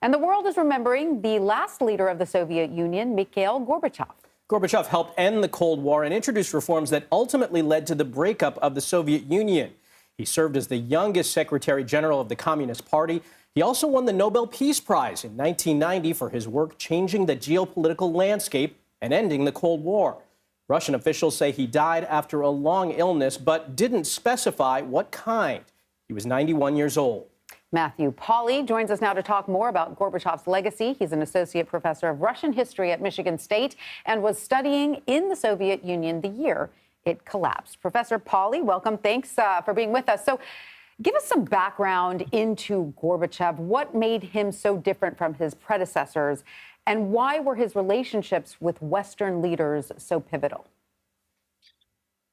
And the world is remembering the last leader of the Soviet Union, Mikhail Gorbachev. Gorbachev helped end the Cold War and introduce reforms that ultimately led to the breakup of the Soviet Union. He served as the youngest Secretary General of the Communist Party. He also won the Nobel Peace Prize in 1990 for his work changing the geopolitical landscape and ending the Cold War. Russian officials say he died after a long illness, but didn't specify what kind. He was 91 years old. Matthew Pauly joins us now to talk more about Gorbachev's legacy. He's an associate professor of Russian history at Michigan State and was studying in the Soviet Union the year it collapsed. Professor Pauly, welcome. Thanks for being with us. So give us some background into Gorbachev. What made him so different from his predecessors, and why were his relationships with Western leaders so pivotal?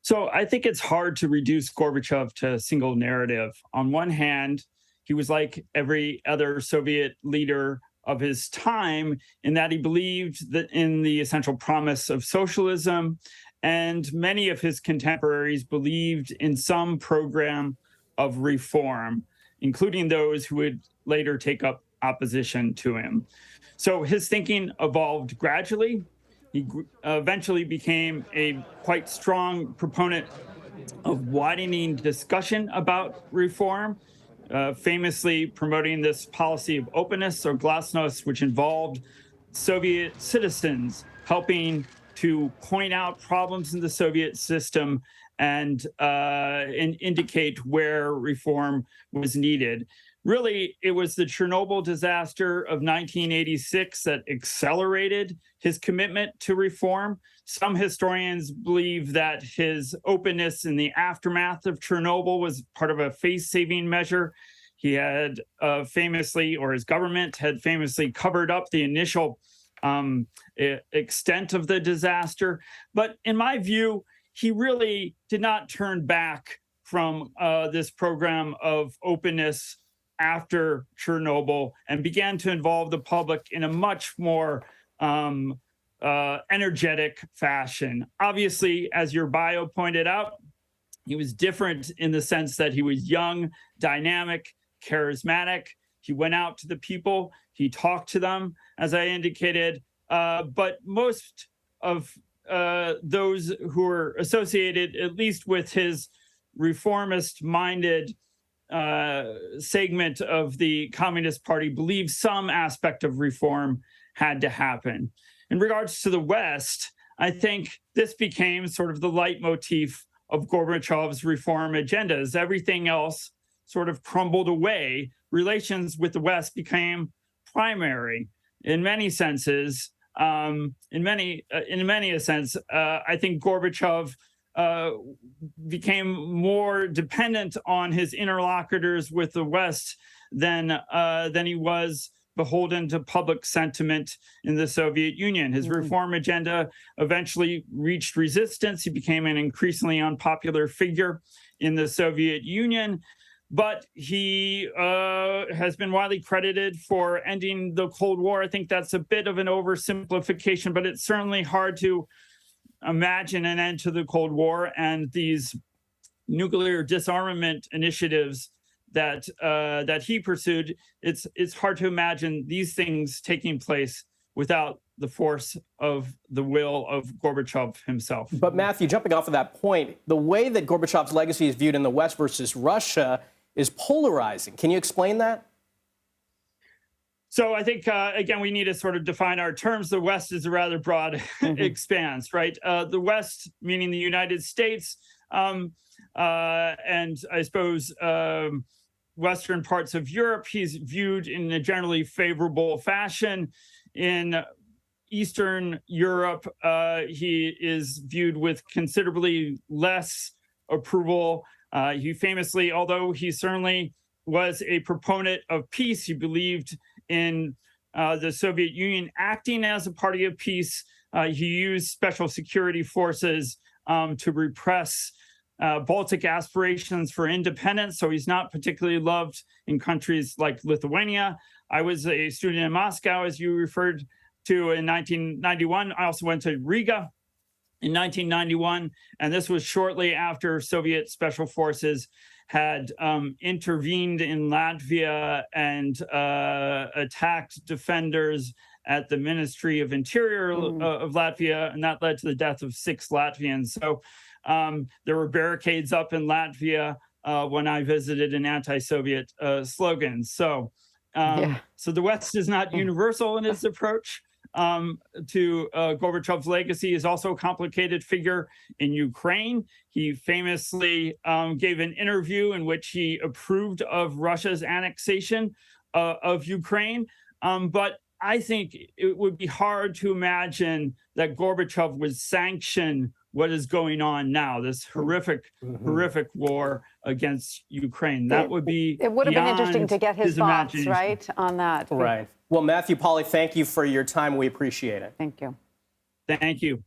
So I think it's hard to reduce Gorbachev to a single narrative. On one hand, he was like every other Soviet leader of his time in that he believed that in the essential promise of socialism, and many of his contemporaries believed in some program of reform, including those who would later take up opposition to him. So his thinking evolved gradually. He eventually became a quite strong proponent of widening discussion about reform, famously promoting this policy of openness or glasnost, which involved Soviet citizens helping to point out problems in the Soviet system and indicate where reform was needed. Really, it was the Chernobyl disaster of 1986 that accelerated his commitment to reform. Some historians believe that his openness in the aftermath of Chernobyl was part of a face-saving measure. He had famously, or his government had famously covered up the initial extent of the disaster. But in my view, he really did not turn back from this program of openness after Chernobyl and began to involve the public in a much more energetic fashion. Obviously, as your bio pointed out, he was different in the sense that he was young, dynamic, charismatic. He went out to the people, he talked to them, as I indicated, but most of those who were associated, at least with his reformist-minded segment of the Communist Party, believed some aspect of reform had to happen. In regards to the West, I think this became sort of the leitmotif of Gorbachev's reform agenda. As everything else sort of crumbled away, relations with the West became primary in many senses. In many a sense, I think Gorbachev became more dependent on his interlocutors with the West than he was beholden to public sentiment in the Soviet Union. His reform agenda eventually reached resistance. He became an increasingly unpopular figure in the Soviet Union, but he has been widely credited for ending the Cold War. I think that's a bit of an oversimplification, but it's certainly hard to imagine an end to the Cold War and these nuclear disarmament initiatives that he pursued. It's hard to imagine these things taking place without the force of the will of Gorbachev himself. But Matthew, jumping off of that point, the way that Gorbachev's legacy is viewed in the West versus Russia is polarizing. Can you explain that? So I think, again, we need to sort of define our terms. The West is a rather broad expanse, right? The West, meaning the United States, and I suppose Western parts of Europe, he's viewed in a generally favorable fashion. In Eastern Europe, he is viewed with considerably less approval. He famously, although he certainly was a proponent of peace, he believed in the Soviet Union acting as a party of peace. He used special security forces to repress Baltic aspirations for independence, so he's not particularly loved in countries like Lithuania. I was a student in Moscow, as you referred to, in 1991. I also went to Riga in 1991, and this was shortly after Soviet special forces had intervened in Latvia and attacked defenders at the Ministry of Interior of Latvia, and that led to the death of 6 Latvians. So there were barricades up in Latvia when I visited, an anti-Soviet slogan. So, so the West is not universal in its approach to Gorbachev's legacy. Is also a complicated figure in Ukraine. He famously gave an interview in which he approved of Russia's annexation of Ukraine. But I think it would be hard to imagine that Gorbachev would sanction what is going on now, this horrific war against Ukraine. That would be It would have been interesting to get his thoughts, right, on that. Right. Well, Matthew Pauly, thank you for your time. We appreciate it. Thank you. Thank you.